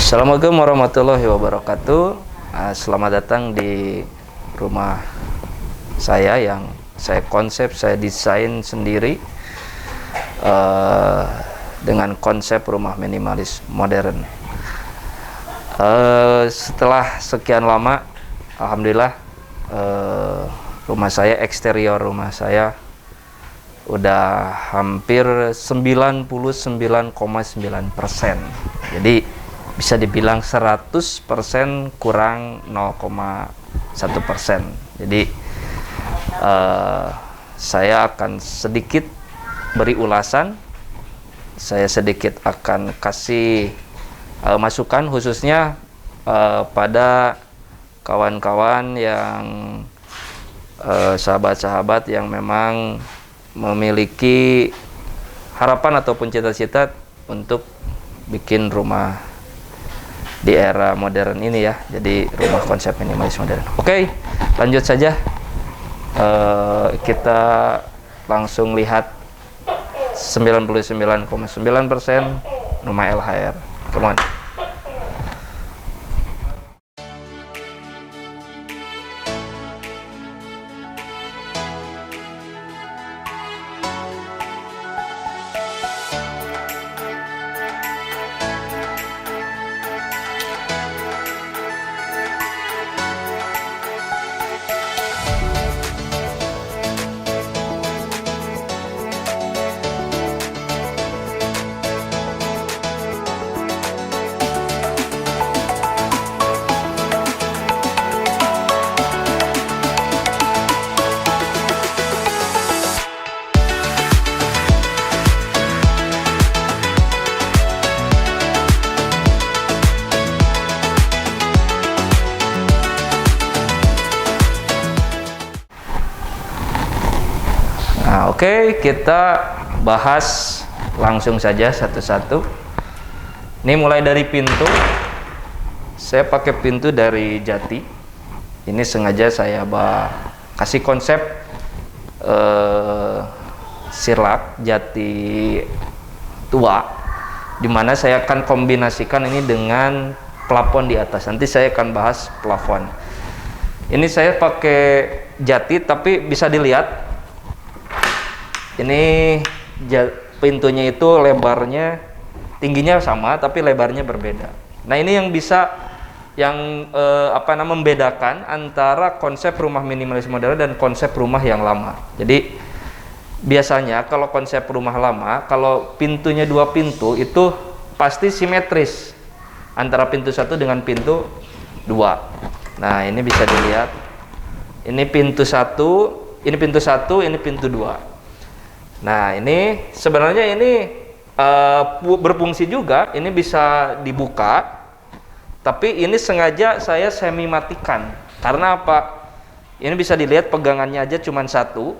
Assalamualaikum warahmatullahi wabarakatuh. Selamat datang di rumah saya yang saya konsep, saya desain sendiri dengan konsep rumah minimalis modern. Setelah sekian lama, alhamdulillah, rumah saya, eksterior rumah saya udah hampir 99,9%. Jadi bisa dibilang 100% kurang 0,1%. Jadi saya akan sedikit beri ulasan, saya sedikit akan kasih masukan khususnya pada kawan-kawan yang sahabat-sahabat yang memang memiliki harapan ataupun cita-cita untuk bikin rumah di era modern ini ya. Jadi rumah konsep minimalis modern. Oke, lanjut saja. Kita langsung lihat 99,9% rumah LHR. Come on. Nah, oke, kita bahas langsung saja satu-satu. Ini mulai dari pintu. Saya pakai pintu dari Jati. Ini sengaja saya kasih konsep sirlak Jati tua, dimana saya akan kombinasikan ini dengan plafon di atas. Nanti saya akan bahas plafon. Ini saya pakai Jati, tapi bisa dilihat ini pintunya itu lebarnya, tingginya sama tapi lebarnya berbeda. Nah, ini yang bisa membedakan antara konsep rumah minimalis modern dan konsep rumah yang lama. Jadi biasanya kalau konsep rumah lama, kalau pintunya dua pintu itu pasti simetris antara pintu satu dengan pintu dua. Nah, ini bisa dilihat. Ini pintu satu, ini pintu satu, ini pintu dua. Nah, ini sebenarnya ini berfungsi juga, ini bisa dibuka, tapi ini sengaja saya semi matikan. Karena apa? Ini bisa dilihat pegangannya aja cuma satu,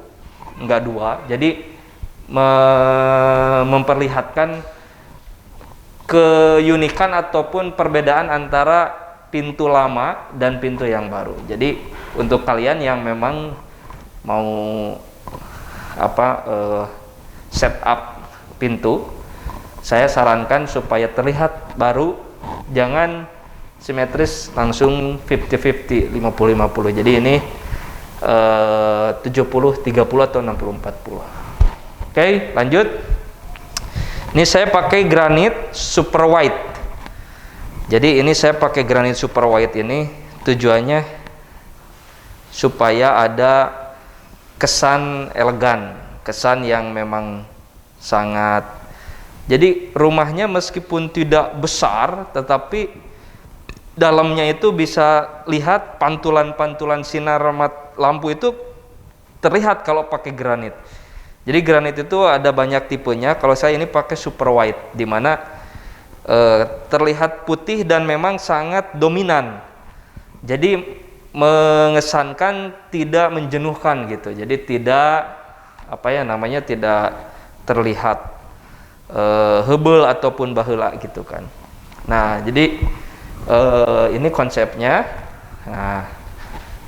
enggak dua. Jadi memperlihatkan keunikan ataupun perbedaan antara pintu lama dan pintu yang baru. Jadi untuk kalian yang memang mau setup pintu, saya sarankan supaya terlihat baru, jangan simetris langsung 50-50, 50-50. Jadi ini 70-30 atau 60-40. Oke, lanjut. Ini saya pakai granit super white. Jadi ini saya pakai granit super white ini tujuannya supaya ada kesan elegan, kesan yang memang sangat. Jadi rumahnya meskipun tidak besar, tetapi dalamnya itu bisa lihat pantulan-pantulan sinar lampu itu terlihat kalau pakai granit. Jadi granit itu ada banyak tipenya. Kalau saya ini pakai super white, dimana terlihat putih dan memang sangat dominan. Jadi mengesankan, tidak menjenuhkan gitu. Jadi tidak tidak terlihat hebel ataupun baheula gitu kan. Nah, jadi ini konsepnya. Nah,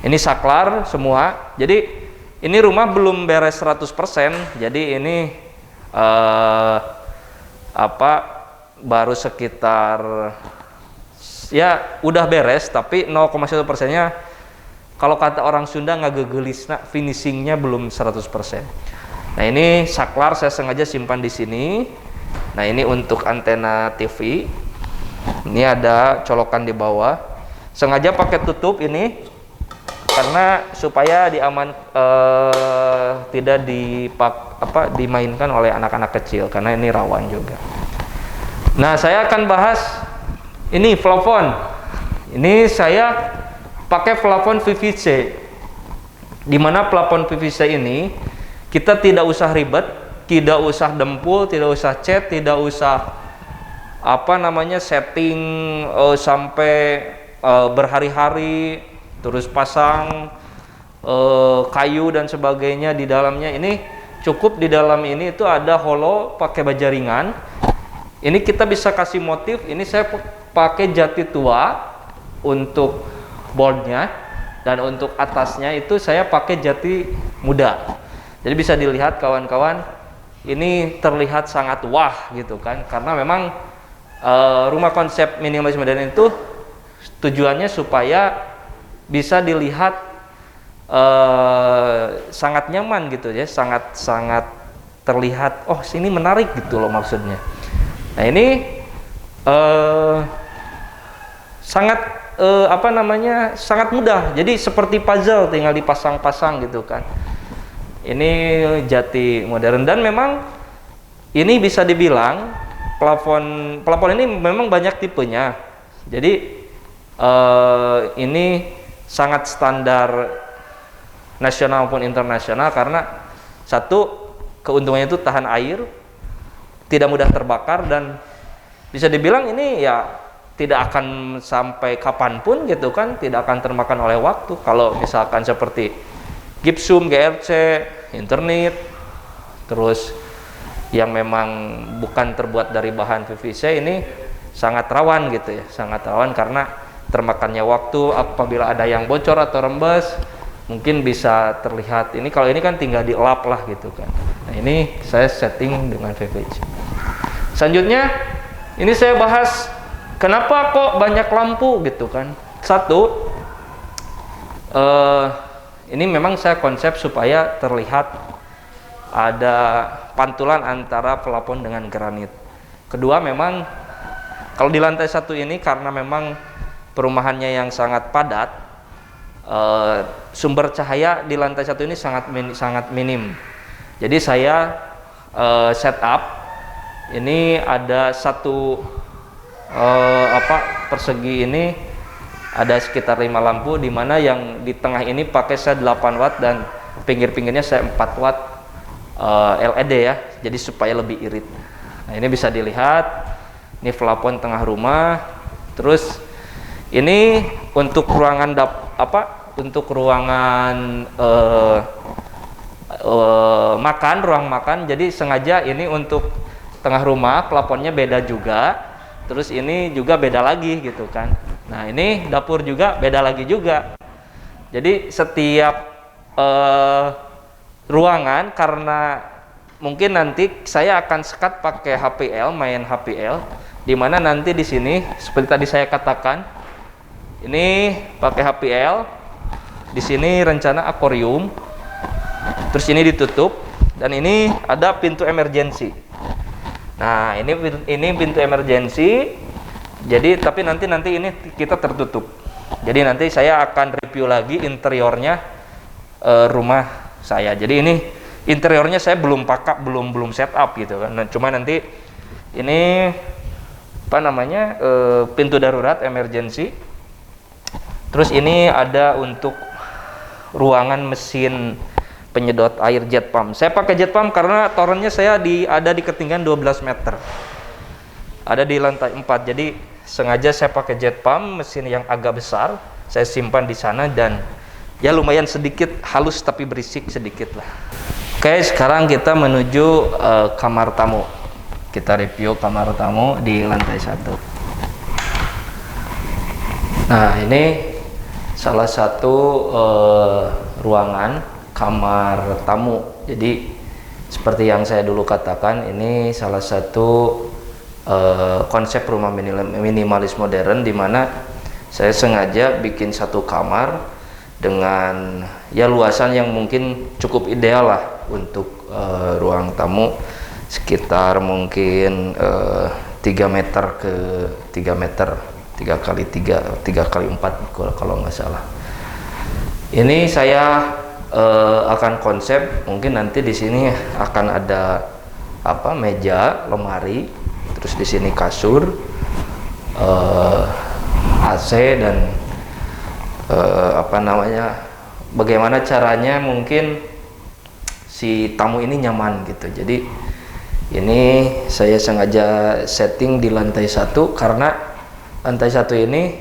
ini saklar semua. Jadi ini rumah belum beres 100%. Jadi ini baru sekitar ya udah beres, tapi 0,1%-nya kalau kata orang Sunda ngagegelisna, finishingnya belum 100%. Nah ini saklar saya sengaja simpan di sini. Nah ini untuk antena TV. Ini ada colokan di bawah. Sengaja pakai tutup ini karena supaya tidak dimainkan oleh anak-anak kecil, karena ini rawan juga. Nah saya akan bahas ini plafon. Ini saya pakai plafon PVC, dimana plafon PVC ini kita tidak usah ribet, tidak usah dempul, tidak usah cat, tidak usah setting sampai berhari-hari, terus pasang kayu dan sebagainya di dalamnya. Ini cukup di dalam ini itu ada holo pakai baja ringan. Ini kita bisa kasih motif. Ini saya pakai jati tua untuk boardnya, dan untuk atasnya itu saya pakai jati muda. Jadi bisa dilihat kawan-kawan, ini terlihat sangat wah gitu kan, karena memang rumah konsep minimalis modern itu tujuannya supaya bisa dilihat sangat nyaman gitu ya, sangat terlihat, oh sini menarik gitu loh maksudnya. Nah ini sangat mudah, jadi seperti puzzle, tinggal dipasang-pasang gitu kan. Ini jati modern, dan memang ini bisa dibilang plafon ini memang banyak tipenya. Jadi ini sangat standar nasional maupun internasional, karena satu, keuntungannya itu tahan air, tidak mudah terbakar, dan bisa dibilang ini ya tidak akan sampai kapanpun gitu kan, tidak akan termakan oleh waktu. Kalau misalkan seperti gipsum, GRC, internet, terus yang memang bukan terbuat dari bahan PVC, ini sangat rawan gitu ya, sangat rawan karena termakannya waktu. Apabila ada yang bocor atau rembes, mungkin bisa terlihat. Ini kalau ini kan tinggal dielap lah gitu kan. Nah ini saya setting dengan PVC. Selanjutnya ini saya bahas kenapa kok banyak lampu gitu kan. Satu, ini memang saya konsep supaya terlihat ada pantulan antara plafon dengan granit. Kedua, memang kalau di lantai satu ini karena memang perumahannya yang sangat padat, sumber cahaya di lantai satu ini sangat minim. Jadi saya setup ini ada satu persegi ini ada sekitar 5 lampu, di mana yang di tengah ini pakai saya 8 watt dan pinggir-pinggirnya saya 4 watt LED ya, jadi supaya lebih irit. Nah ini bisa dilihat, ini plafon tengah rumah. Terus ini untuk ruangan makan, ruang makan. Jadi sengaja ini untuk tengah rumah, plafonnya beda juga. Terus ini juga beda lagi gitu kan. Nah ini dapur juga beda lagi juga. Jadi setiap ruangan, karena mungkin nanti saya akan sekat pakai HPL, main HPL, dimana nanti di sini seperti tadi saya katakan, ini pakai HPL, di sini rencana akuarium, terus ini ditutup, dan ini ada pintu emergency. Nah ini pintu emergency. Jadi tapi nanti ini kita tertutup. Jadi nanti saya akan review lagi interiornya rumah saya. Jadi ini interiornya saya belum pakai, belum setup gitu kan. Nah, cuma nanti ini pintu darurat emergency. Terus ini ada untuk ruangan mesin penyedot air jet pump. Saya pakai jet pump karena torennya saya ada di ketinggian 12 meter. Ada di lantai 4. Jadi sengaja saya pakai jet pump, mesin yang agak besar, saya simpan di sana, dan ya lumayan sedikit halus tapi berisik sedikit lah. Oke, sekarang kita menuju kamar tamu. Kita review kamar tamu di lantai 1. Nah, ini salah satu ruangan kamar tamu. Jadi seperti yang saya dulu katakan, ini salah satu konsep rumah minimalis modern, di mana saya sengaja bikin satu kamar dengan ya luasan yang mungkin cukup ideal lah untuk ruang tamu, sekitar mungkin 3 meter ke 3 meter, 3 kali 3 kali 4 kalau nggak salah. Ini saya akan konsep mungkin nanti di sini akan ada meja, lemari, terus di sini kasur, AC, dan bagaimana caranya mungkin si tamu ini nyaman gitu. Jadi ini saya sengaja setting di lantai 1 karena lantai 1 ini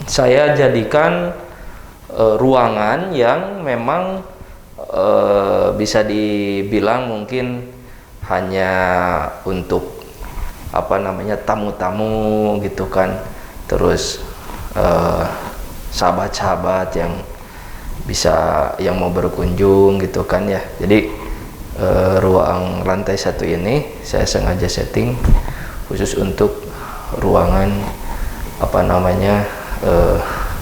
saya jadikan ruangan yang memang bisa dibilang mungkin hanya untuk tamu-tamu gitu kan, terus sahabat-sahabat yang mau berkunjung gitu kan ya. Jadi ruang lantai 1 ini saya sengaja setting khusus untuk ruangan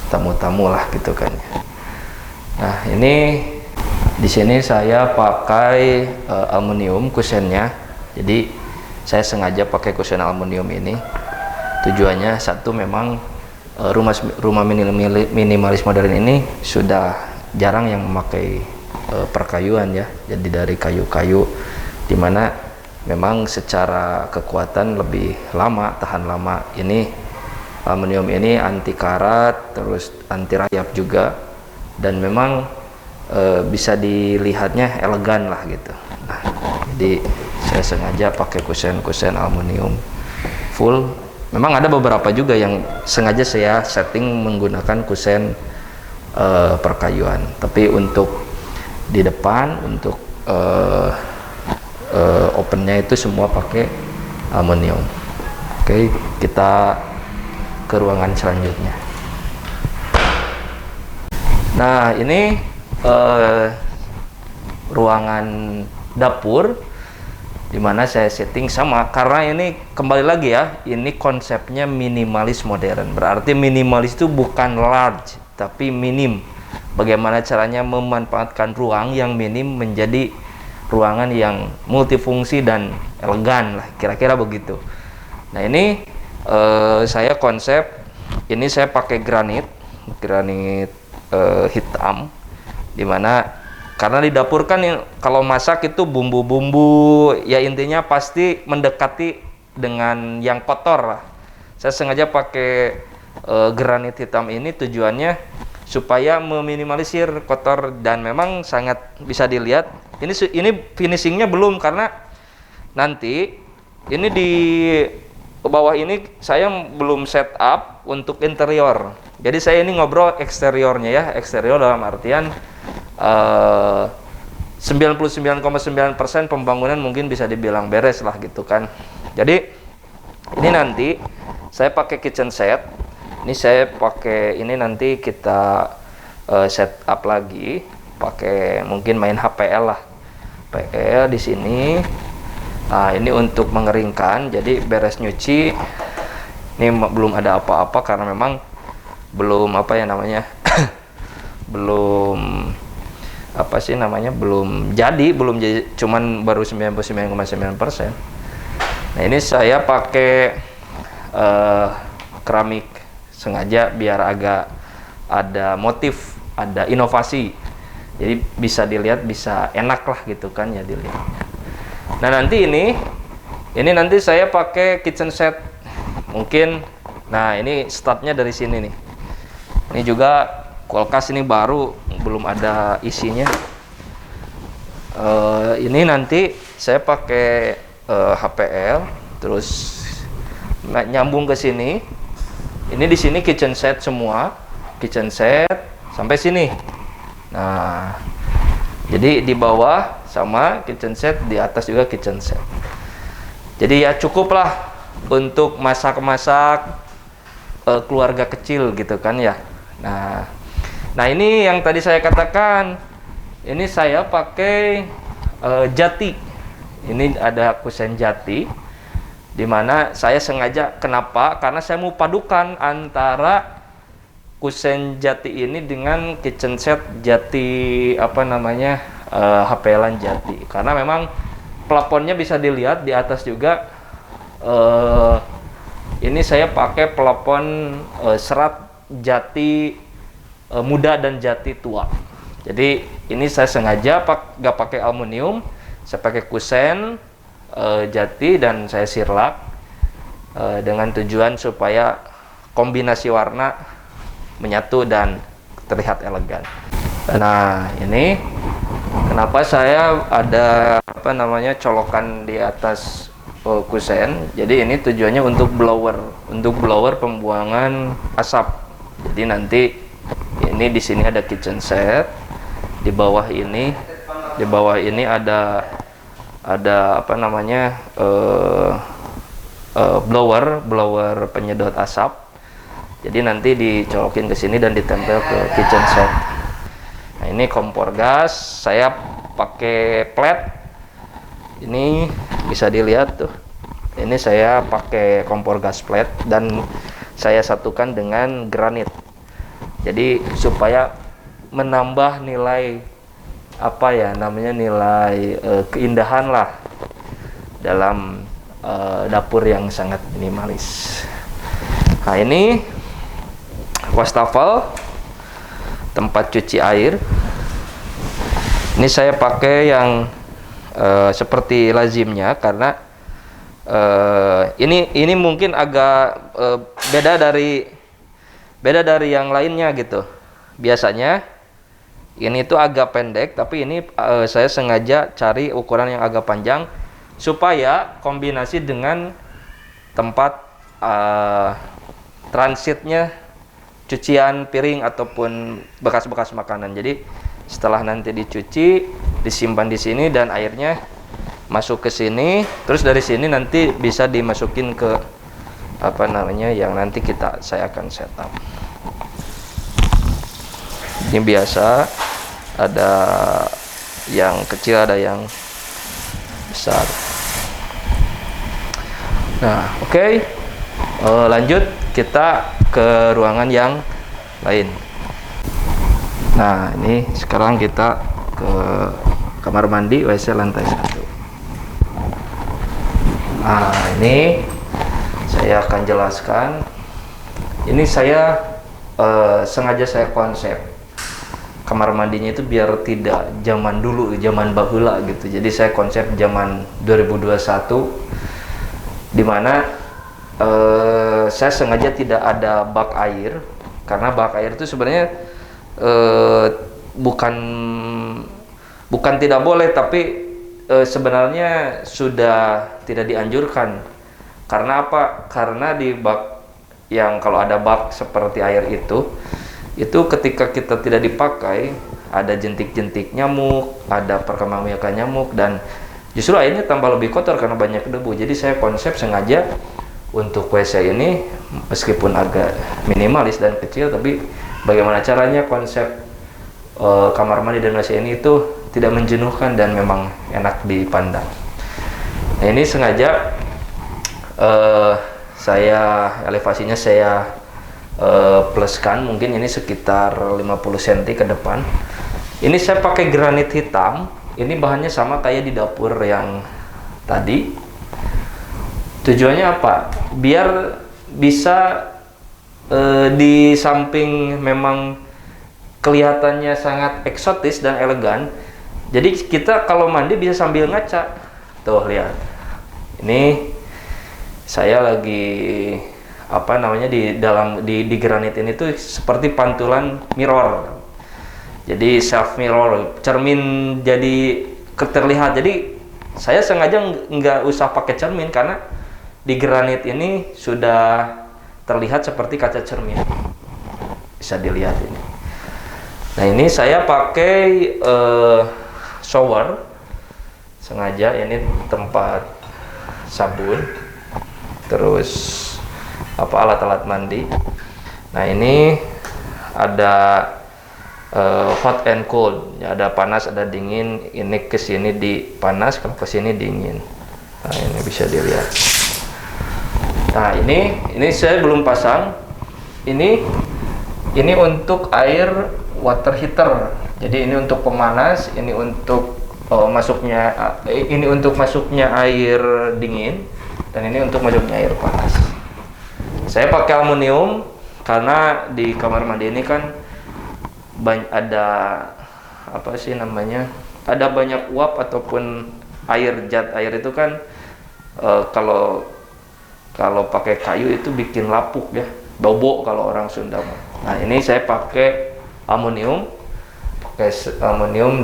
tamu-tamu lah gitu kan. Nah, ini di sini saya pakai aluminium kusennya. Jadi saya sengaja pakai kusen aluminium ini. Tujuannya satu, memang rumah minimalis modern ini sudah jarang yang memakai perkayuan ya. Jadi dari kayu-kayu, dimana memang secara kekuatan lebih lama, tahan lama. Ini aluminium ini anti karat, terus anti rayap juga, dan memang bisa dilihatnya elegan lah gitu. Nah, jadi saya sengaja pakai kusen aluminium full. Memang ada beberapa juga yang sengaja saya setting menggunakan kusen perkayuan, tapi untuk di depan, untuk opennya itu semua pakai aluminium. Oke, kita ke ruangan selanjutnya. Nah, ini ruangan dapur, dimana saya setting sama, karena ini kembali lagi ya, ini konsepnya minimalis modern. Berarti minimalis itu bukan large, tapi minim. Bagaimana caranya memanfaatkan ruang yang minim menjadi ruangan yang multifungsi dan elegan lah, kira-kira begitu. Nah, ini saya konsep ini, saya pakai granit hitam, dimana karena di dapur kan kalau masak itu bumbu-bumbu ya, intinya pasti mendekati dengan yang kotor lah. Saya sengaja pakai granit hitam ini, tujuannya supaya meminimalisir kotor, dan memang sangat bisa dilihat. Ini finishingnya belum, karena nanti ini di bawah ini saya belum set up untuk interior. Jadi saya ini ngobrol eksteriornya ya, eksterior dalam artian 99,9% pembangunan mungkin bisa dibilang beres lah gitu kan. Jadi ini nanti saya pakai kitchen set. Ini saya pakai ini, nanti kita set up lagi pakai mungkin main HPL lah. HPL di sini. Nah, ini untuk mengeringkan, jadi beres nyuci ini belum ada apa-apa karena memang belum belum jadi, cuman baru 99,9%. Nah, ini saya pakai keramik sengaja biar agak ada motif, ada inovasi, jadi bisa dilihat, bisa enak lah gitu kan ya dilihatnya. Nah, nanti ini nanti saya pakai kitchen set mungkin. Nah, ini startnya dari sini nih. Ini juga kulkas, ini baru, belum ada isinya. Ini nanti saya pakai HPL, terus nyambung ke sini. Ini di sini kitchen set semua, kitchen set sampai sini. Nah, jadi di bawah sama kitchen set, di atas juga kitchen set. Jadi ya cukup lah untuk masak-masak keluarga kecil gitu kan ya. Nah, ini yang tadi saya katakan, ini saya pakai jati. Ini ada kusen jati. Dimana saya sengaja, kenapa? Karena saya mau padukan antara kusen Jati ini dengan kitchen set Jati HPLan Jati. Karena memang plafonnya bisa dilihat di atas juga. Ini saya pakai plafon serat Jati muda dan Jati tua. Jadi ini saya sengaja nggak pakai aluminium, saya pakai kusen Jati dan saya sirlak dengan tujuan supaya kombinasi warna menyatu dan terlihat elegan. Nah, ini kenapa saya ada colokan di atas kusen. Jadi ini tujuannya untuk blower pembuangan asap. Jadi nanti ini di sini ada kitchen set, di bawah ini ada blower penyedot asap. Jadi nanti dicolokin ke sini dan ditempel ke kitchen set. Nah, ini kompor gas, saya pakai plat. Ini bisa dilihat tuh. Ini saya pakai kompor gas plat dan saya satukan dengan granit. Jadi supaya menambah nilai nilai keindahan lah dalam dapur yang sangat minimalis. Nah, ini wastafel tempat cuci air. Ini saya pakai yang seperti lazimnya karena ini mungkin agak beda dari yang lainnya gitu. Biasanya ini tuh agak pendek, tapi ini saya sengaja cari ukuran yang agak panjang supaya kombinasi dengan tempat transitnya cucian piring ataupun bekas-bekas makanan. Jadi setelah nanti dicuci, disimpan di sini dan airnya masuk ke sini, terus dari sini nanti bisa dimasukin ke yang nanti saya akan setup. Ini biasa ada yang kecil, ada yang besar. Nah, oke. Lanjut kita ke ruangan yang lain. Nah, ini sekarang kita ke kamar mandi WC lantai 1. Nah, ini saya akan jelaskan. Ini saya sengaja saya konsep kamar mandinya itu biar tidak zaman dulu, zaman bahula gitu. Jadi saya konsep zaman 2021, dimana saya sengaja tidak ada bak air, karena bak air itu sebenarnya bukan tidak boleh, tapi sebenarnya sudah tidak dianjurkan. Karena apa? Karena di bak yang kalau ada bak seperti air itu ketika kita tidak dipakai, ada jentik-jentik nyamuk, ada perkembangbiakan nyamuk, dan justru airnya tambah lebih kotor karena banyak debu. Jadi saya konsep sengaja untuk WC ini meskipun agak minimalis dan kecil, tapi bagaimana caranya konsep kamar mandi dan WC ini itu tidak menjenuhkan dan memang enak dipandang. Nah, ini sengaja elevasinya saya pluskan, mungkin ini sekitar 50 cm ke depan. Ini saya pakai granit hitam. Ini bahannya sama kayak di dapur yang tadi. Tujuannya apa? Biar bisa di samping memang kelihatannya sangat eksotis dan elegan, jadi kita kalau mandi bisa sambil ngaca. Tuh, lihat. Ini saya lagi di granit ini tuh seperti pantulan mirror. Jadi self mirror, cermin jadi terlihat. Jadi saya sengaja nggak usah pakai cermin karena di granit ini sudah terlihat seperti kaca cermin. Bisa dilihat ini. Nah, ini saya pakai shower. Sengaja ini tempat sabun, terus alat-alat mandi. Nah, ini ada hot and cold, ada panas, ada dingin. Ini ke sini di panas, kalau ke sini dingin. Nah, ini bisa dilihat. Nah, ini saya belum pasang. Ini untuk air water heater. Jadi ini untuk pemanas, ini untuk masuknya air dingin, dan ini untuk masuknya air panas. Saya pakai aluminium karena di kamar mandi ini kan ada apa sih namanya? Ada banyak uap ataupun zat air itu kan kalau pakai kayu itu bikin lapuk ya, bobo kalau orang Sunda. Nah, ini saya pakai aluminium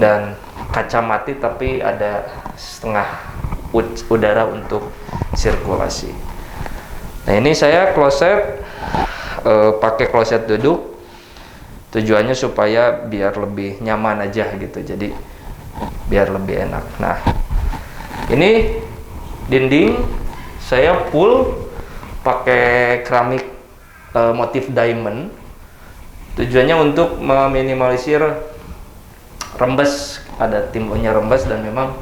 dan kaca mati, tapi ada setengah udara untuk sirkulasi. Nah, ini saya kloset pakai kloset duduk, tujuannya supaya biar lebih nyaman aja gitu, jadi biar lebih enak. Nah, ini dinding saya full pakai keramik motif diamond, tujuannya untuk meminimalisir rembes, ada timbulnya rembes, dan memang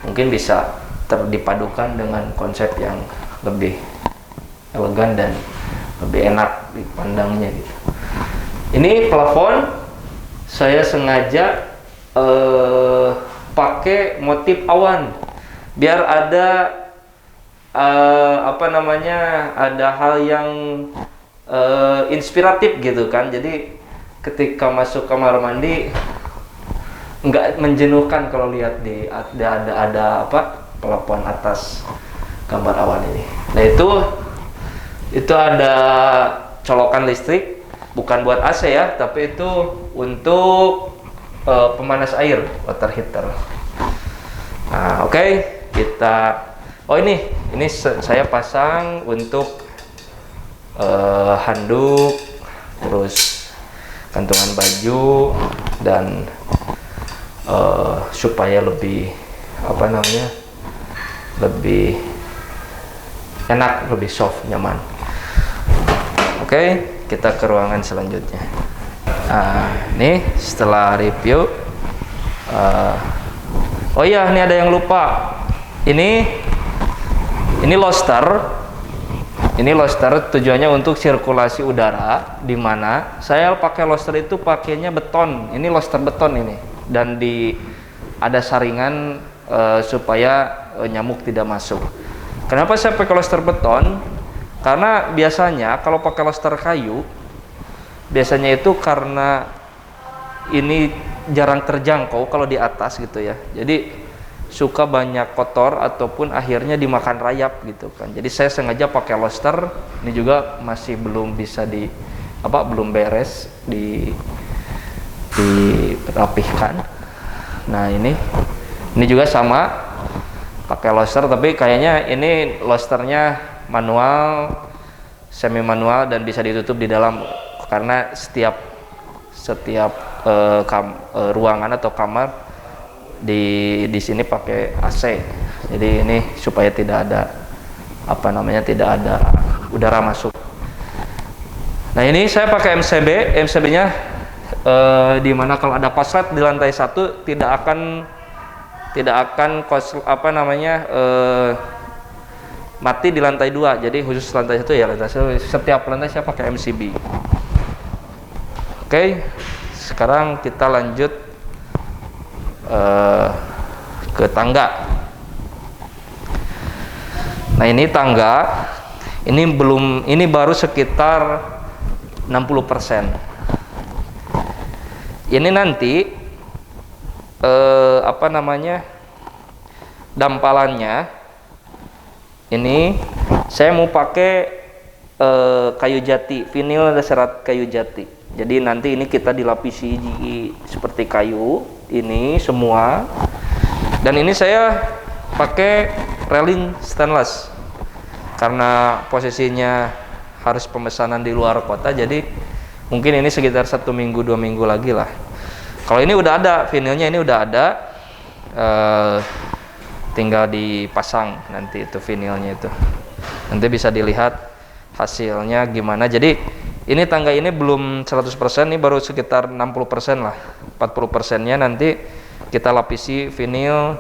mungkin bisa dipadukan dengan konsep yang lebih elegan dan lebih enak dipandangnya gitu. Ini plafon saya sengaja pakai motif awan biar ada ada hal yang inspiratif gitu kan. Jadi ketika masuk kamar mandi nggak menjenuhkan kalau lihat ada plafon atas gambar awan ini. Nah, itu ada colokan listrik, bukan buat AC ya, tapi itu untuk pemanas air, water heater. Nah, oke, ini saya pasang untuk handuk, terus kantungan baju, dan supaya lebih lebih enak, lebih soft, nyaman. Oke, kita ke ruangan selanjutnya. Nah, ini setelah review, oh iya, ini ada yang lupa. Ini lobster. Ini lobster tujuannya untuk sirkulasi udara, di mana saya pakai lobster itu pakainya beton. Ini lobster beton ini, dan ada saringan supaya nyamuk tidak masuk. Kenapa saya pakai lobster beton? Karena biasanya kalau pakai lobster kayu, biasanya itu karena ini jarang terjangkau kalau di atas gitu ya. Jadi suka banyak kotor ataupun akhirnya dimakan rayap gitu kan. Jadi saya sengaja pakai lobster. Ini juga masih belum bisa belum beres dirapihkan. Nah, ini juga sama pakai lobster, tapi kayaknya ini lobsternya manual, semi manual, dan bisa ditutup di dalam karena setiap ruangan atau kamar di sini pakai AC. Jadi ini supaya tidak ada udara masuk. Nah, ini saya pakai MCB-nya di mana kalau ada konslet di lantai 1 tidak akan mati di lantai 2. Jadi khusus lantai 1 ya, setiap lantai saya pakai MCB. Oke, sekarang kita lanjut ke tangga. Nah, ini tangga, ini baru sekitar 60%. Ini nanti dampalannya ini saya mau pakai kayu jati, vinil serat kayu jati. Jadi nanti ini kita dilapisi seperti kayu ini semua, dan ini saya pakai railing stainless karena posisinya harus pemesanan di luar kota, jadi mungkin ini sekitar 1 minggu 2 minggu lagi lah. Kalau ini udah ada vinilnya, ini udah ada, tinggal dipasang nanti itu vinilnya itu. Nanti bisa dilihat hasilnya gimana. Jadi ini tangga ini belum 100%, ini baru sekitar 60% lah. 40%-nya nanti kita lapisi vinil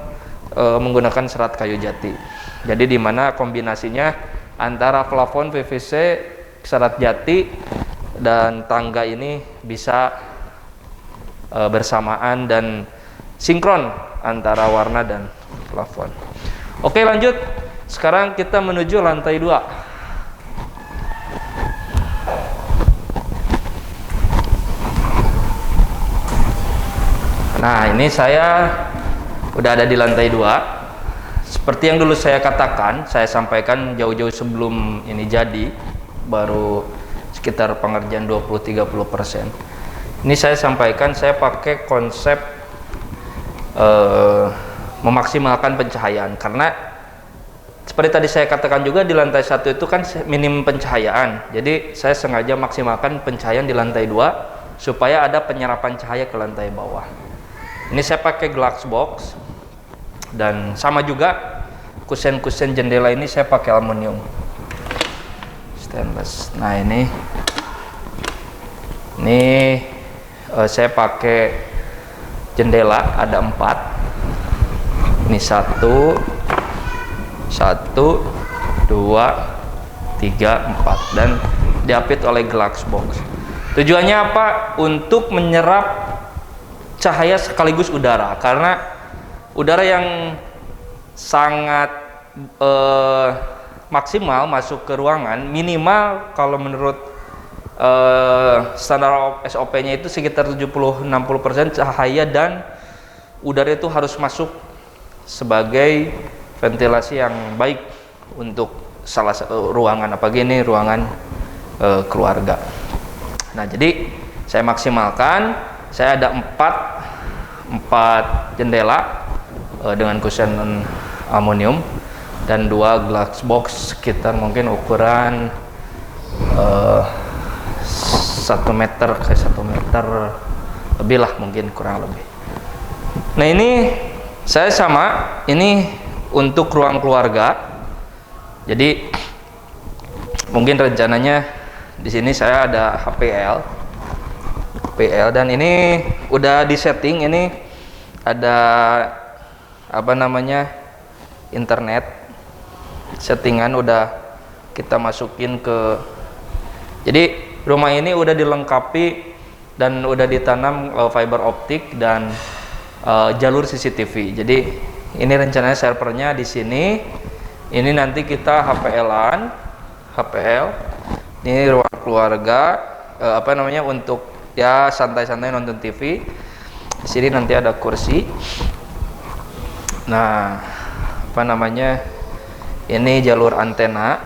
menggunakan serat kayu jati. Jadi dimana kombinasinya antara plafon PVC serat jati dan tangga ini bisa bersamaan dan sinkron antara warna dan plafon. Oke, lanjut. Sekarang kita menuju lantai 2. Nah, ini saya udah ada di lantai 2. Seperti yang dulu saya katakan, saya sampaikan jauh-jauh sebelum ini jadi, baru sekitar pengerjaan 20-30%. Ini saya sampaikan, saya pakai konsep memaksimalkan pencahayaan, karena seperti tadi saya katakan juga di lantai 1 itu kan minim pencahayaan. Jadi saya sengaja maksimalkan pencahayaan di lantai 2 supaya ada penyerapan cahaya ke lantai bawah. Ini saya pakai glass box, dan sama juga kusen-kusen jendela ini saya pakai aluminium stainless. Nah, ini saya pakai jendela ada 4. Ini 1 2 3 4 dan diapit oleh glass box. Tujuannya apa? Untuk menyerap cahaya sekaligus udara, karena udara yang sangat maksimal masuk ke ruangan minimal kalau menurut standar SOP-nya itu sekitar 70-60% cahaya, dan udara itu harus masuk sebagai ventilasi yang baik untuk salah satu ruangan, apalagi ini ruangan keluarga. Nah, jadi saya maksimalkan, saya ada 4 jendela dengan kusen aluminium dan 2 glass box sekitar mungkin ukuran 1 meter ke 1 meter lebih lah, mungkin kurang lebih. Nah, ini saya sama, ini untuk ruang keluarga. Jadi mungkin rencananya di sini saya ada HPL, dan ini udah di setting. Ini ada apa namanya, internet settingan udah kita masukin ke. Jadi rumah ini udah dilengkapi dan udah ditanam fiber optik dan jalur CCTV. Jadi ini rencananya servernya di sini. Ini nanti kita HPL. Ini ruang keluarga, apa namanya, untuk ya santai-santai nonton TV. Di sini nanti ada kursi. Nah, apa namanya, ini jalur antena,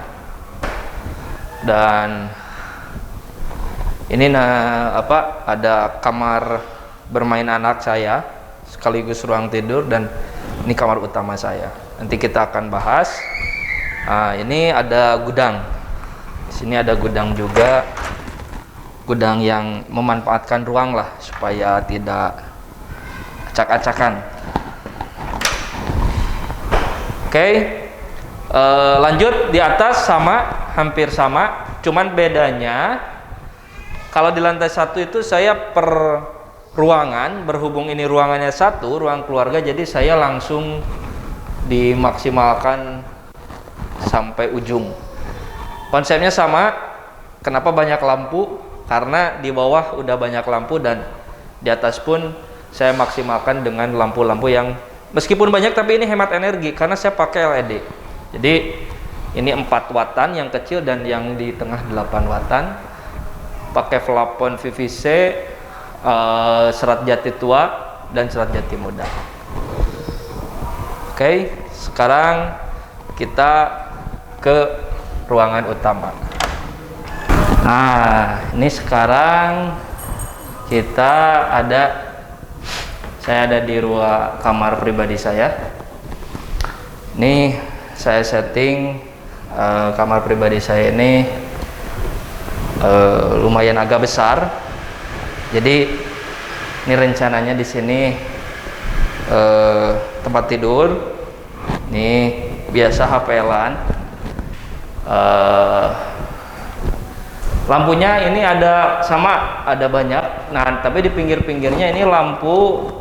dan ini ada kamar bermain anak saya sekaligus ruang tidur, dan ini kamar utama saya. Nanti kita akan bahas. Nah, ini ada gudang. Di sini ada gudang juga, gudang yang memanfaatkan ruang lah supaya tidak acak-acakan. Oke, lanjut di atas sama, hampir sama, cuman bedanya kalau di lantai 1 itu saya per ruangan, berhubung ini ruangannya 1 ruang keluarga, jadi saya langsung dimaksimalkan sampai ujung. Konsepnya sama. Kenapa banyak lampu? Karena di bawah udah banyak lampu, dan di atas pun saya maksimalkan dengan lampu-lampu yang meskipun banyak tapi ini hemat energi karena saya pakai LED. Jadi ini 4 wattan yang kecil dan yang di tengah 8 wattan. Pakai plafon PVC, serat jati tua dan serat jati muda. Oke, sekarang kita ke ruangan utama. Nah, ini sekarang saya ada di ruang kamar pribadi saya. Ini saya setting kamar pribadi saya ini lumayan agak besar. Jadi ini rencananya di sini tempat tidur. Ini biasa HP-an. Lampunya ini ada banyak. Nah, tapi di pinggir-pinggirnya ini lampu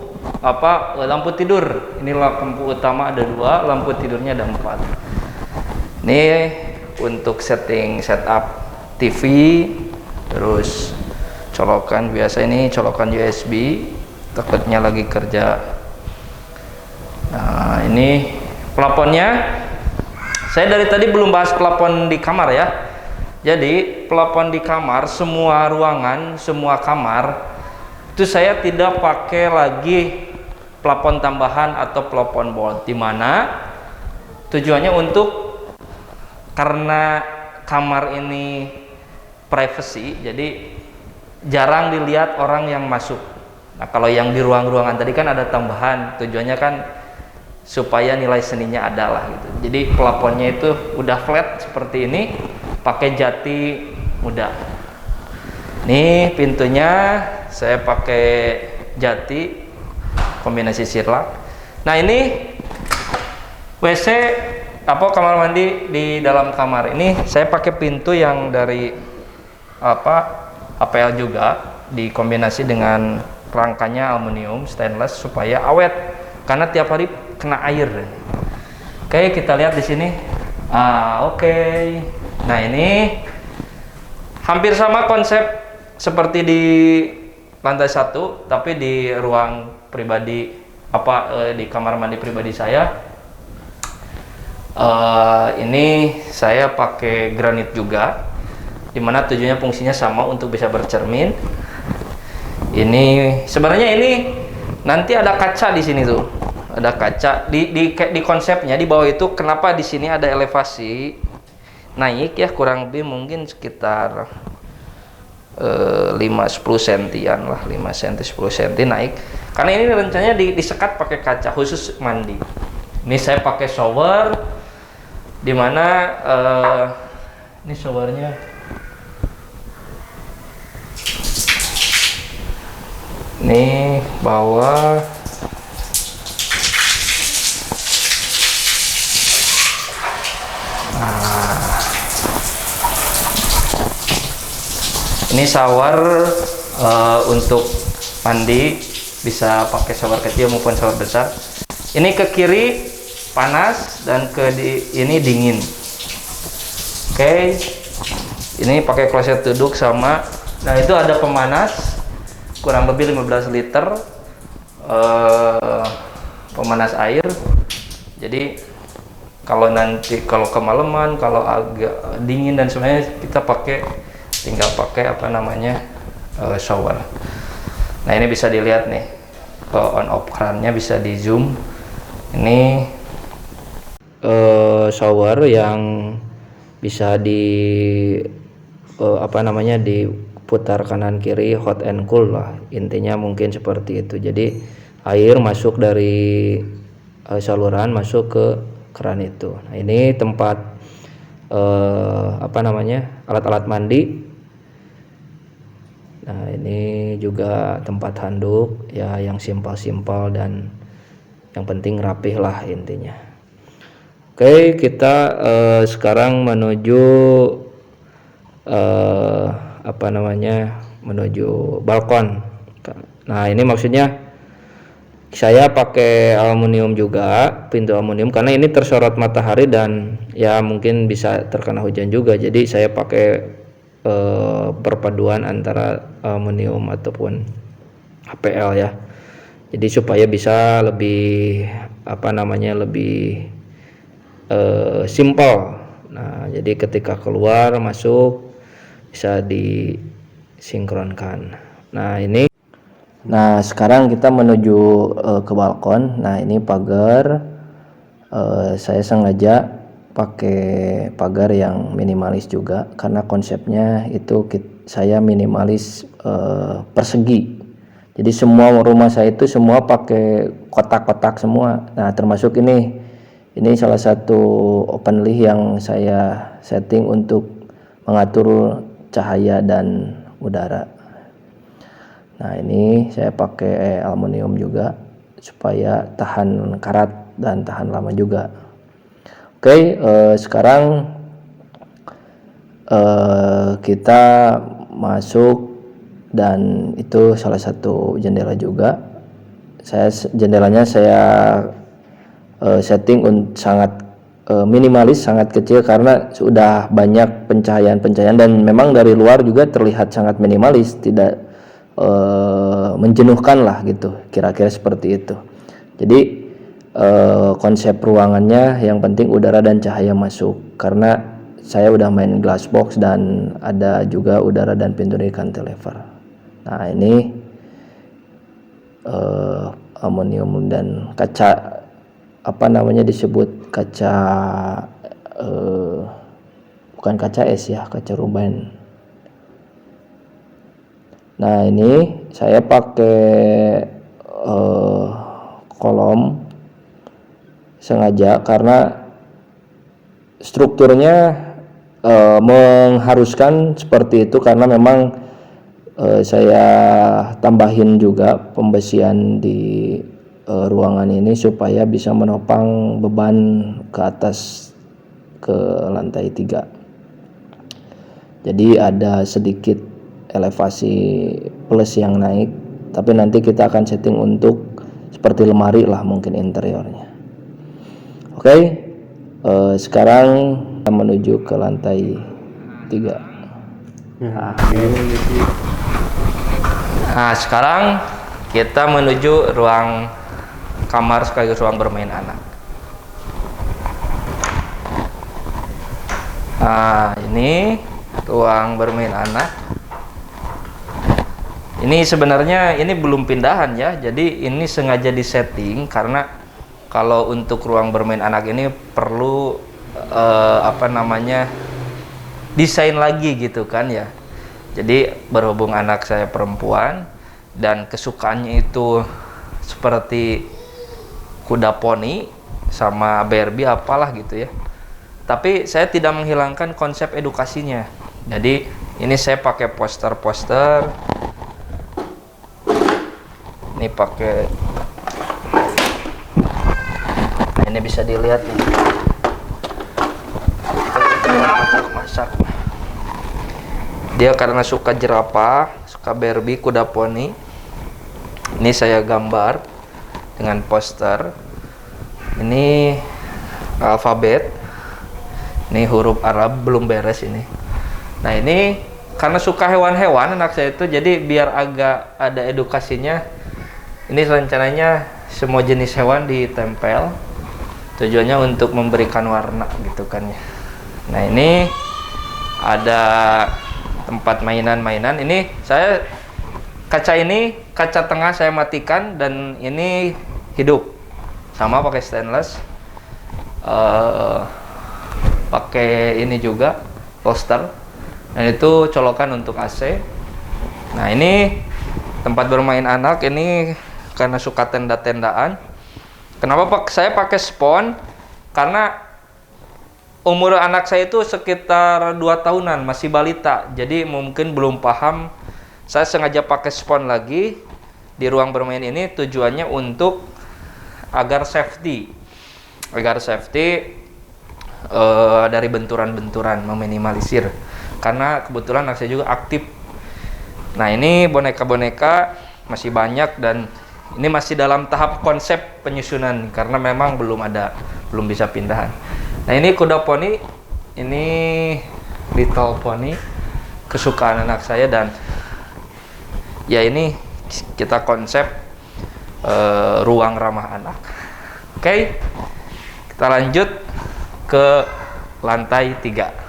tidur. Ini lampu utama ada 2, lampu tidurnya ada 4. Ini untuk setting setup TV, terus colokan biasa ini colokan USB, takutnya lagi kerja. Nah ini plafonnya, saya dari tadi belum bahas plafon di kamar ya. Jadi plafon di kamar, semua ruangan, semua kamar itu saya tidak pakai lagi plafon tambahan atau plafon board, dimana tujuannya untuk, karena kamar ini privacy, jadi jarang dilihat orang yang masuk. Nah kalau yang di ruang-ruangan tadi kan ada tambahan, tujuannya kan supaya nilai seninya ada lah gitu. Jadi plafonnya itu udah flat seperti ini, pakai jati muda. Nih pintunya saya pakai jati kombinasi sirlak. Nah ini WC apa kamar mandi di dalam kamar ini saya pakai pintu yang dari APL juga, dikombinasi dengan rangkanya aluminium stainless supaya awet karena tiap hari kena air. Oke, kita lihat di sini. Oke. Nah ini hampir sama konsep seperti di lantai 1, tapi di ruang pribadi di kamar mandi pribadi saya. Ini saya pakai granit juga, dimana tujuannya fungsinya sama untuk bisa bercermin. Ini sebenarnya ini nanti ada kaca di sini tuh, ada kaca di konsepnya di bawah itu. Kenapa di sini ada elevasi naik ya, kurang lebih mungkin sekitar 5-10 sentian lah, 5 cm 10 cm naik, karena ini rencananya disekat pakai kaca khusus mandi. Ini saya pakai shower, dimana ini showernya nih bawah. Ini shower untuk mandi, bisa pakai shower kecil maupun shower besar. Ini ke kiri panas dan ini dingin. Oke, ini pakai kloset duduk sama. Nah itu ada pemanas kurang lebih 15 liter pemanas air. Jadi kalau nanti kalau kemalaman, kalau agak dingin dan sebenarnya kita tinggal pakai shower. Nah ini bisa dilihat nih on off kerannya, bisa di zoom. Ini shower yang bisa diputar kanan kiri, hot and cool lah intinya, mungkin seperti itu. Jadi air masuk dari saluran masuk ke keran itu. Nah ini tempat alat-alat mandi. Nah ini juga tempat handuk ya, yang simpel-simpel dan yang penting rapih lah intinya. Oke, kita sekarang menuju menuju balkon. Nah ini maksudnya saya pakai aluminium juga, pintu aluminium, karena ini tersorot matahari dan ya mungkin bisa terkena hujan juga. Jadi saya pakai perpaduan antara aluminium ataupun HPL ya. Jadi supaya bisa lebih lebih simple. Nah, jadi ketika keluar masuk bisa disinkronkan. Nah, sekarang kita menuju ke balkon. Nah, ini pagar. Saya sengaja pakai pagar yang minimalis juga karena konsepnya itu saya minimalis persegi. Jadi semua rumah saya itu semua pakai kotak-kotak semua. Nah, termasuk ini salah satu open leaf yang saya setting untuk mengatur cahaya dan udara. Nah, ini saya pakai aluminium juga supaya tahan karat dan tahan lama juga. Oke, sekarang kita masuk, dan itu salah satu jendela juga. Jendelanya saya setting sangat minimalis, sangat kecil karena sudah banyak pencahayaan-pencahayaan dan memang dari luar juga terlihat sangat minimalis, tidak menjenuhkan lah gitu, kira-kira seperti itu. Jadi konsep ruangannya yang penting udara dan cahaya masuk, karena saya udah main glass box dan ada juga udara dan pintu dari cantilever. Nah ini aluminium dan kaca, apa namanya disebut kaca, bukan kaca es ya, kaca ruben. Nah ini saya pakai kolom sengaja karena strukturnya mengharuskan seperti itu, karena memang saya tambahin juga pembesian di ruangan ini supaya bisa menopang beban ke atas, ke lantai 3. Jadi ada sedikit elevasi plus yang naik, tapi nanti kita akan setting untuk seperti lemari lah mungkin interiornya. Oke, sekarang kita menuju ke lantai 3. Nah, sekarang kita menuju ruang kamar sekaligus ruang bermain anak. Nah, ini ruang bermain anak. Ini sebenarnya ini belum pindahan ya, jadi ini sengaja disetting karena kalau untuk ruang bermain anak ini perlu desain lagi gitu kan ya. Jadi berhubung anak saya perempuan dan kesukaannya itu seperti kuda poni sama Barbie apalah gitu ya. Tapi saya tidak menghilangkan konsep edukasinya. Jadi ini saya pakai poster-poster. Ini pakai, nah ini bisa dilihat nih, masak. Dia karena suka jerapah, suka Barbie, kuda poni. Ini saya gambar dengan poster. Ini alfabet. Ini huruf Arab belum beres ini. Nah ini karena suka hewan-hewan anak saya itu, jadi biar agak ada edukasinya. Ini rencananya semua jenis hewan ditempel. Tujuannya untuk memberikan warna gitu kan ya. Nah ini ada tempat mainan-mainan. Ini saya kaca tengah saya matikan dan ini hidup. Sama pakai stainless. Pakai ini juga poster. Dan itu colokan untuk AC. Nah ini tempat bermain anak ini karena suka tenda-tendaan. Kenapa saya pakai spons? Karena umur anak saya itu sekitar 2 tahunan, masih balita. Jadi mungkin belum paham. Saya sengaja pakai spons lagi di ruang bermain ini, tujuannya untuk agar safety. Dari benturan-benturan, meminimalisir. Karena kebetulan anak saya juga aktif. Nah ini boneka-boneka masih banyak dan ini masih dalam tahap konsep penyusunan karena memang belum bisa pindahan. Nah ini kuda poni, ini Little Pony, kesukaan anak saya, dan ya ini kita konsep ruang ramah anak. Oke, kita lanjut ke lantai 3.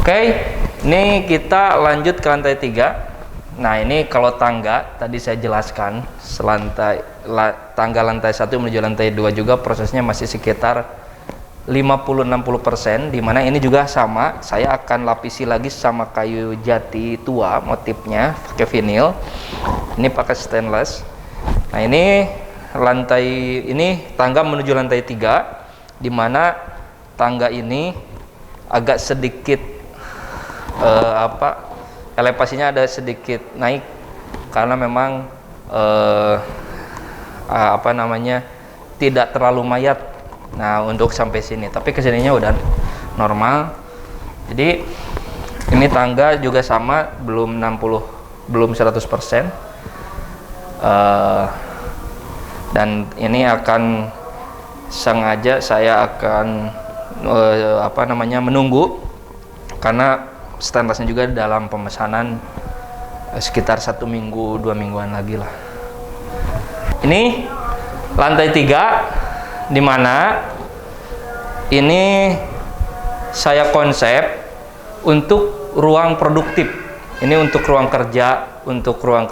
Oke, ini kita lanjut ke lantai 3. Nah ini kalau tangga tadi saya jelaskan, tangga lantai 1 menuju lantai 2 juga prosesnya masih sekitar 50-60%, dimana ini juga sama, saya akan lapisi lagi sama kayu jati tua motifnya pakai vinil. Ini pakai stainless. Nah ini tangga menuju lantai 3, dimana tangga ini agak sedikit elevasinya ada sedikit naik karena memang tidak terlalu mayat. Nah untuk sampai sini, tapi kesininya udah normal. Jadi ini tangga juga sama, belum 100%. Dan ini akan sengaja saya akan menunggu, karena stainlessnya juga dalam pemesanan sekitar 1 minggu 2 mingguan lagi lah. Ini lantai 3, dimana ini saya konsep untuk ruang produktif. Ini untuk ruang kerja, untuk ruang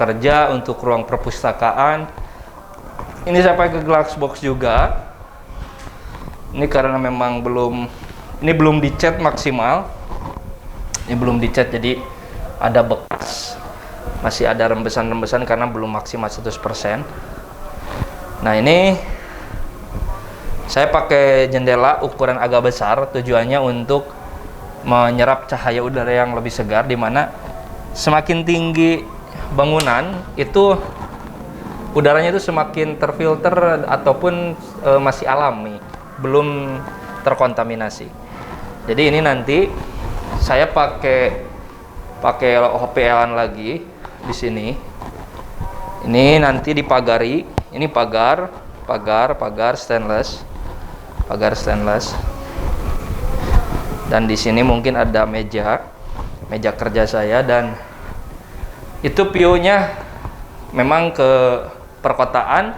perpustakaan. Ini saya pakai glass box juga. Ini karena memang belum dicat maksimal. Ini belum dicat, jadi ada bekas, masih ada rembesan-rembesan karena belum maksimal 100%. Nah, ini saya pakai jendela ukuran agak besar, tujuannya untuk menyerap cahaya udara yang lebih segar, dimana semakin tinggi bangunan itu udaranya itu semakin terfilter ataupun masih alami, belum terkontaminasi. Jadi ini nanti saya pakai HPL-an lagi di sini. Ini nanti dipagari. Ini pagar stainless. Dan di sini mungkin ada meja kerja saya, dan itu view-nya memang ke perkotaan.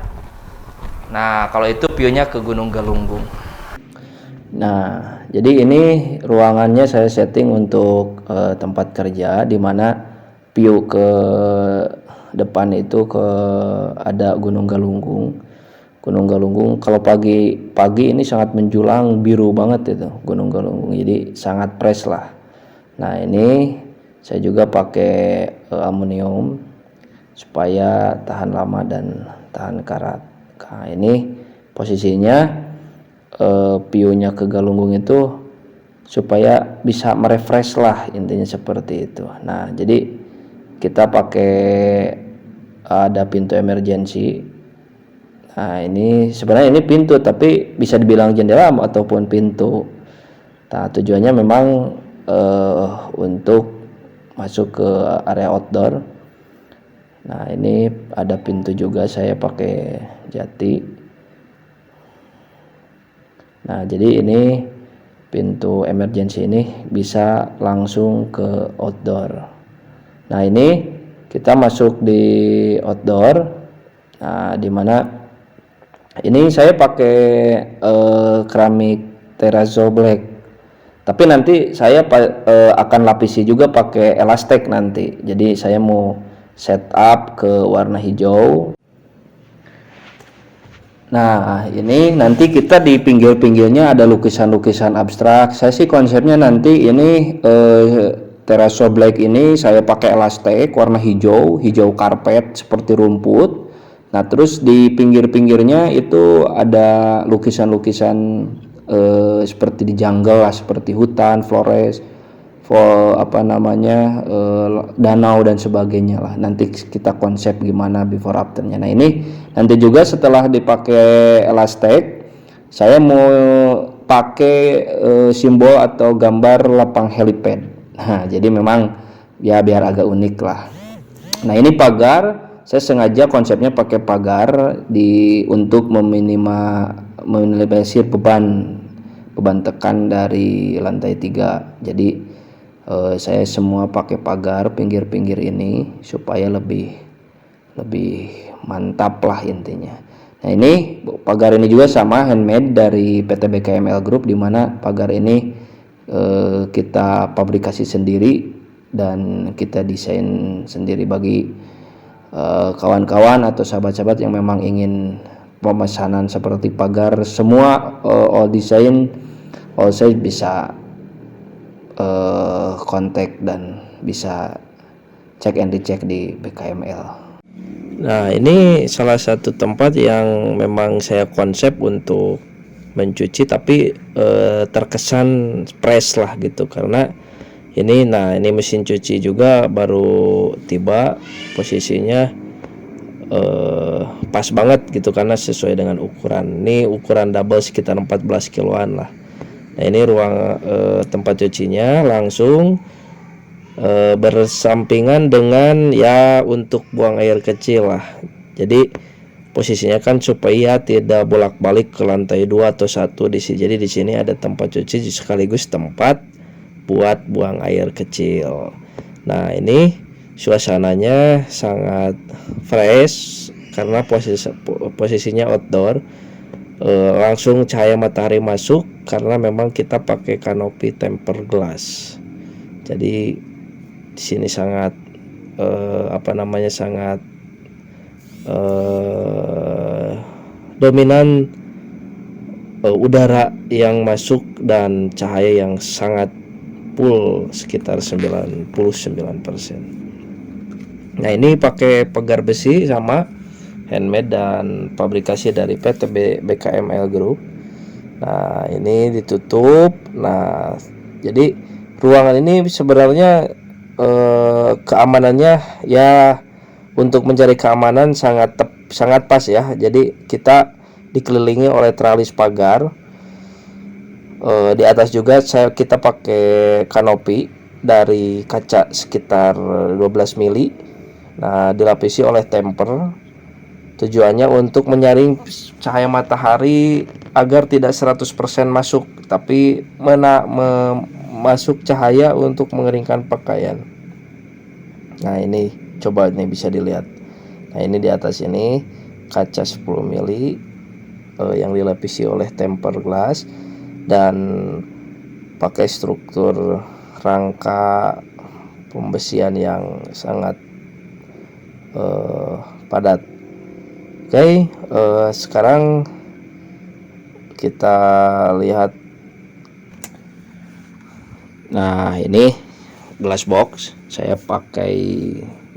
Nah, kalau itu view-nya ke Gunung Galunggung. Nah, jadi ini ruangannya saya setting untuk tempat kerja, dimana view ke depan itu ada Gunung Galunggung. Kalau pagi ini sangat menjulang biru banget itu Gunung Galunggung, jadi sangat fresh lah. Nah, ini saya juga pakai aluminium supaya tahan lama dan tahan karat. Nah, ini posisinya view-nya ke Galunggung itu supaya bisa merefresh lah, intinya seperti itu. Nah, jadi kita pakai ada pintu emergency. Nah, ini sebenarnya ini pintu, tapi bisa dibilang jendela ataupun pintu. Nah, tujuannya memang untuk masuk ke area outdoor. Nah, ini ada pintu juga, saya pakai jati. Nah, jadi ini pintu emergency ini bisa langsung ke outdoor. Nah, ini kita masuk di outdoor. Nah, dimana ini saya pakai keramik terrazzo black, tapi nanti saya akan lapisi juga pakai elastik nanti. Jadi saya mau setup ke warna hijau. Nah, ini nanti kita di pinggir-pinggirnya ada lukisan-lukisan abstrak. Saya sih konsepnya nanti ini terrazzo black ini saya pakai elastik warna hijau karpet seperti rumput. Nah, terus di pinggir-pinggirnya itu ada lukisan-lukisan seperti di jungle lah, seperti hutan, flores, danau dan sebagainya lah. Nanti kita konsep gimana before afternya. Nah, ini nanti juga setelah dipakai elastik, saya mau pakai simbol atau gambar lapang helipad. Nah, jadi memang ya biar agak unik lah. Nah, ini pagar. Saya sengaja konsepnya pakai pagar untuk meminimalisir beban tekan dari lantai 3. Jadi saya semua pakai pagar pinggir-pinggir ini supaya lebih mantap lah intinya. Nah, ini pagar ini juga sama handmade dari PT BKML Group, dimana pagar ini kita pabrikasi sendiri dan kita desain sendiri bagi kawan-kawan atau sahabat-sahabat yang memang ingin pemesanan seperti pagar semua all design, all size, bisa kontak dan bisa cek and recheck di BKML. Nah, ini salah satu tempat yang memang saya konsep untuk mencuci, tapi terkesan fresh lah gitu, karena ini mesin cuci juga baru tiba, posisinya pas banget gitu karena sesuai dengan ukuran. Ini ukuran double sekitar 14 kiloan lah. Nah, ini ruang tempat cucinya langsung bersampingan dengan ya untuk buang air kecil lah. Jadi posisinya kan supaya tidak bolak-balik ke lantai 2 atau 1 di sini. Jadi di sini ada tempat cuci sekaligus tempat buat buang air kecil. Nah, ini suasananya sangat fresh karena posisinya outdoor. Langsung cahaya matahari masuk karena memang kita pakai kanopi tempered glass. Jadi di sini sangat sangat dominan udara yang masuk dan cahaya yang sangat full sekitar 99%. Nah, ini pakai pagar besi sama handmade dan pabrikasi dari PT BKML Group. Nah, ini ditutup. Nah, jadi ruangan ini sebenarnya keamanannya ya, untuk mencari keamanan sangat pas ya. Jadi kita dikelilingi oleh tralis pagar. Di atas juga kita pakai kanopi dari kaca sekitar 12 mili. Nah, dilapisi oleh temper. Tujuannya untuk menyaring cahaya matahari agar tidak 100% masuk, tapi masuk cahaya untuk mengeringkan pakaian. Nah, ini coba ini bisa dilihat. Nah, ini di atas ini kaca 10 mili yang dilapisi oleh tempered glass dan pakai struktur rangka pembesian yang sangat padat. Oke, sekarang kita lihat. Nah, ini glass box. Saya pakai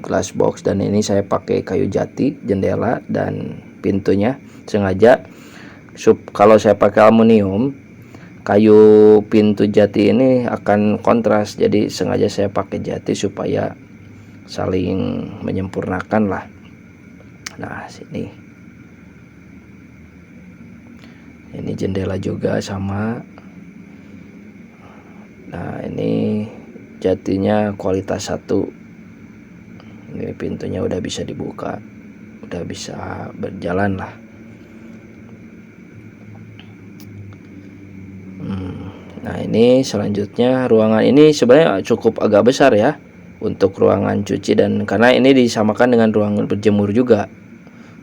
glass box dan ini saya pakai kayu jati jendela dan pintunya. Sengaja kalau saya pakai aluminium, kayu pintu jati ini akan kontras. Jadi sengaja saya pakai jati supaya saling menyempurnakan lah. Nah, sini ini jendela juga sama. Nah, ini jatinya kualitas 1. Ini pintunya udah bisa dibuka, udah bisa berjalan lah. Nah, ini selanjutnya ruangan ini sebenarnya cukup agak besar ya untuk ruangan cuci, dan karena ini disamakan dengan ruangan berjemur juga,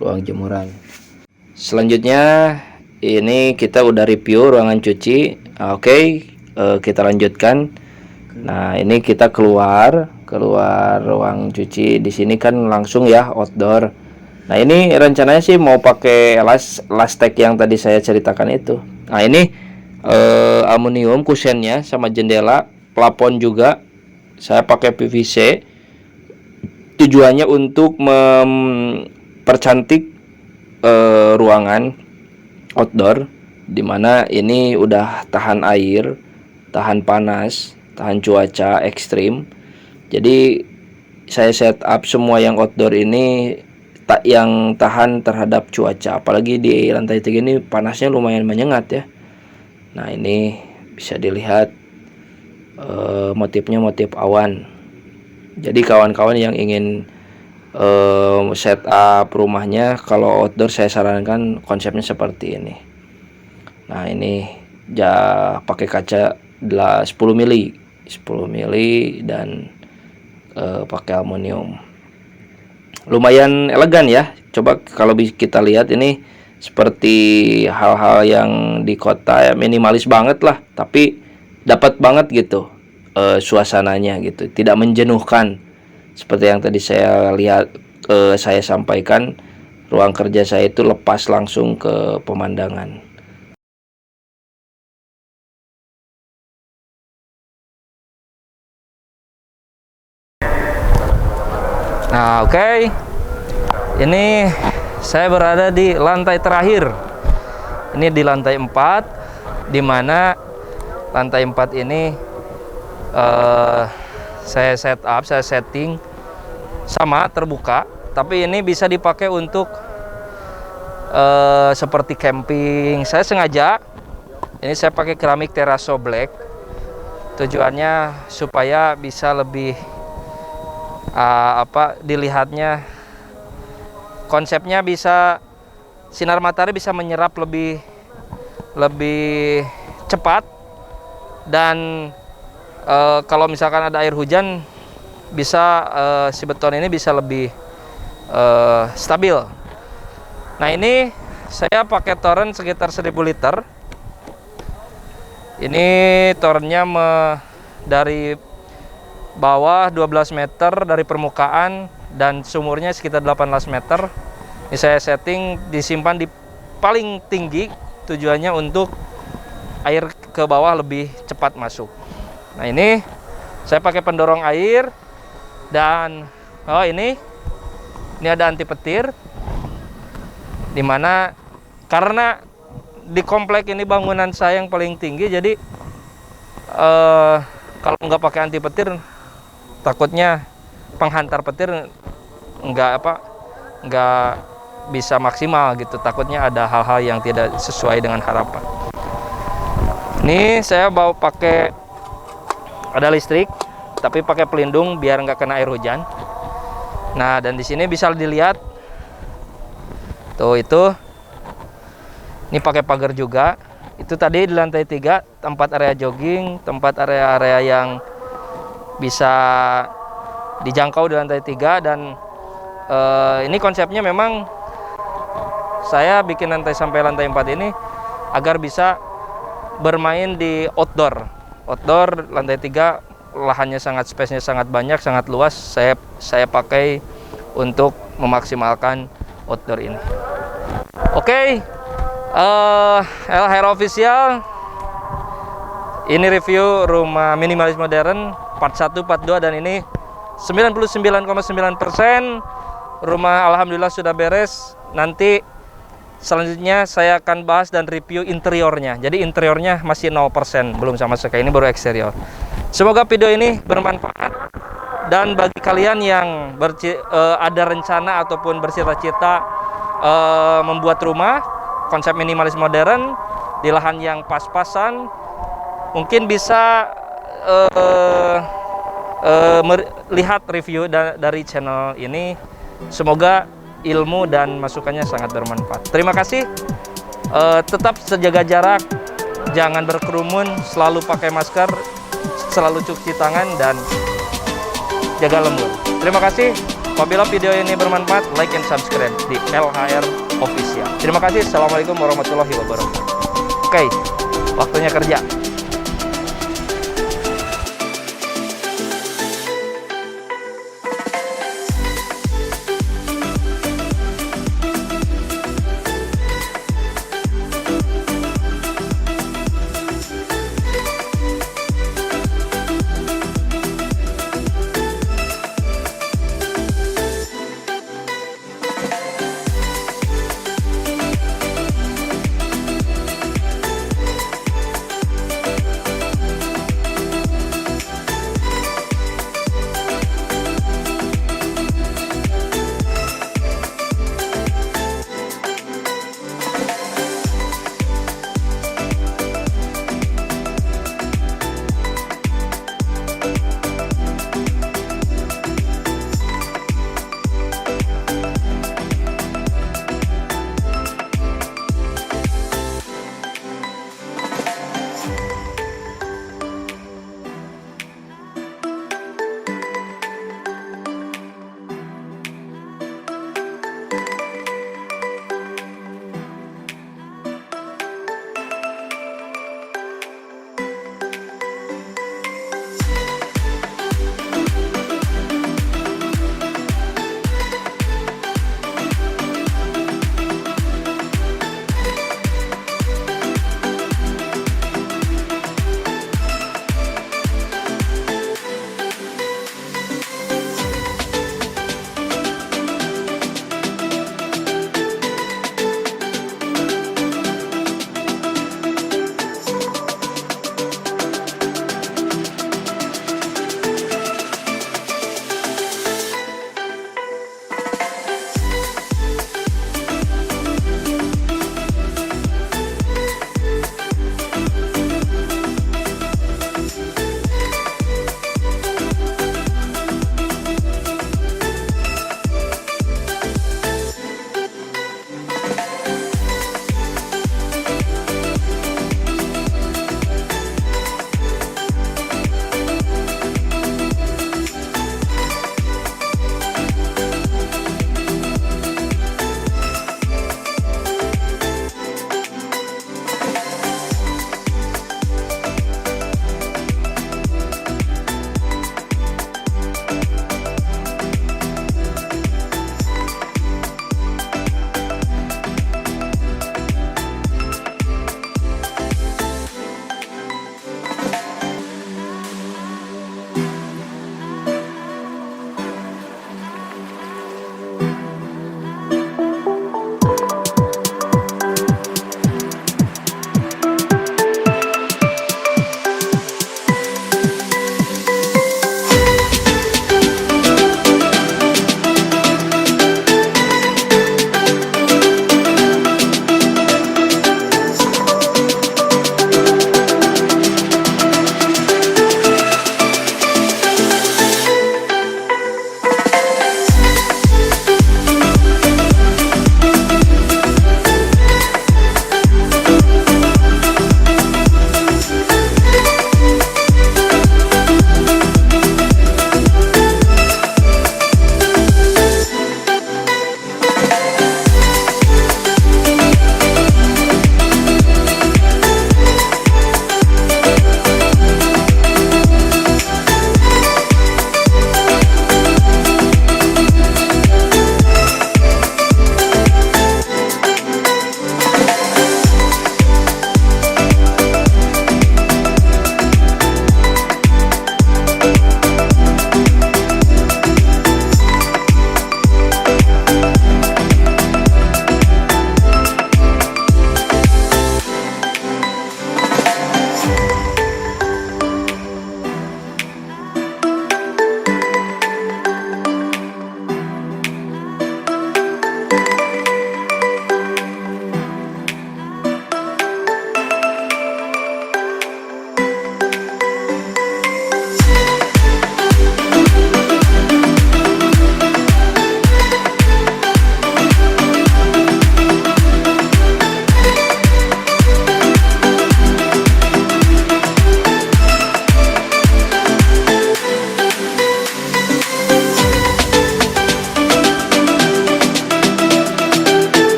ruang jemuran. Selanjutnya ini kita udah review ruangan cuci. Oke, kita lanjutkan. Nah, ini kita keluar ruang cuci. Di sini kan langsung ya outdoor. Nah, ini rencananya sih mau pakai lastek yang tadi saya ceritakan itu. Nah, ini aluminium kusennya sama jendela, plafon juga saya pakai PVC. Tujuannya untuk mempercantik ruangan outdoor, dimana ini udah tahan air, tahan panas, tahan cuaca ekstrim. Jadi saya set up semua yang outdoor ini yang tahan terhadap cuaca, apalagi di lantai 3 ini panasnya lumayan menyengat ya. Nah, ini bisa dilihat motifnya motif awan. Jadi kawan-kawan yang ingin setup rumahnya kalau outdoor, saya sarankan konsepnya seperti ini. Nah, ini pakai kaca 10 mili dan pakai aluminium. Lumayan elegan ya. Coba kalau kita lihat ini seperti hal-hal yang di kota ya, minimalis banget lah, tapi dapat banget gitu suasananya gitu, tidak menjenuhkan. Seperti yang tadi saya lihat, saya sampaikan, ruang kerja saya itu lepas langsung ke pemandangan. Nah, oke. Ini saya berada di lantai terakhir. Ini di lantai 4, di mana lantai 4 ini saya setting sama terbuka, tapi ini bisa dipakai untuk seperti camping. Saya sengaja ini saya pakai keramik Terrazzo Black. Tujuannya supaya bisa lebih dilihatnya, konsepnya bisa sinar matahari bisa menyerap lebih cepat, dan kalau misalkan ada air hujan bisa si beton ini bisa lebih stabil. Nah, ini saya pakai toren sekitar 1000 liter. Ini torennya dari bawah 12 meter dari permukaan dan sumurnya sekitar 18 meter. Ini saya setting disimpan di paling tinggi, tujuannya untuk air ke bawah lebih cepat masuk. Nah, ini saya pakai pendorong air, dan ini ada anti petir, dimana karena di komplek ini bangunan saya yang paling tinggi, jadi kalau nggak pakai anti petir takutnya penghantar petir nggak bisa maksimal gitu, takutnya ada hal-hal yang tidak sesuai dengan harapan. Ini saya bawa pakai, ada listrik tapi pakai pelindung biar nggak kena air hujan. Nah, dan di sini bisa dilihat tuh, itu ini pakai pagar juga. Itu tadi di lantai 3 tempat area jogging, tempat area-area yang bisa dijangkau di lantai 3. Dan ini konsepnya memang saya bikin lantai sampai lantai 4 ini agar bisa bermain di outdoor lantai 3. Lahannya sangat, space-nya sangat banyak, sangat luas. Saya pakai untuk memaksimalkan outdoor ini. Oke, LHR Official, ini review rumah minimalis modern part 1, part 2, dan ini 99,9% rumah alhamdulillah sudah beres. Nanti selanjutnya saya akan bahas dan review interiornya. Jadi interiornya masih 0%, belum sama sekali, ini baru eksterior. Semoga video ini bermanfaat, dan bagi kalian yang ada rencana ataupun bercita-cita membuat rumah konsep minimalis modern di lahan yang pas-pasan, mungkin bisa lihat review dari channel ini. Semoga ilmu dan masukannya sangat bermanfaat. Terima kasih. Tetap jaga jarak, jangan berkerumun, selalu pakai masker, selalu cuci tangan, dan jaga lembut. Terima kasih. Apabila video ini bermanfaat, like and subscribe di LHR Official. Terima kasih. Assalamualaikum warahmatullahi wabarakatuh. Oke, waktunya kerja.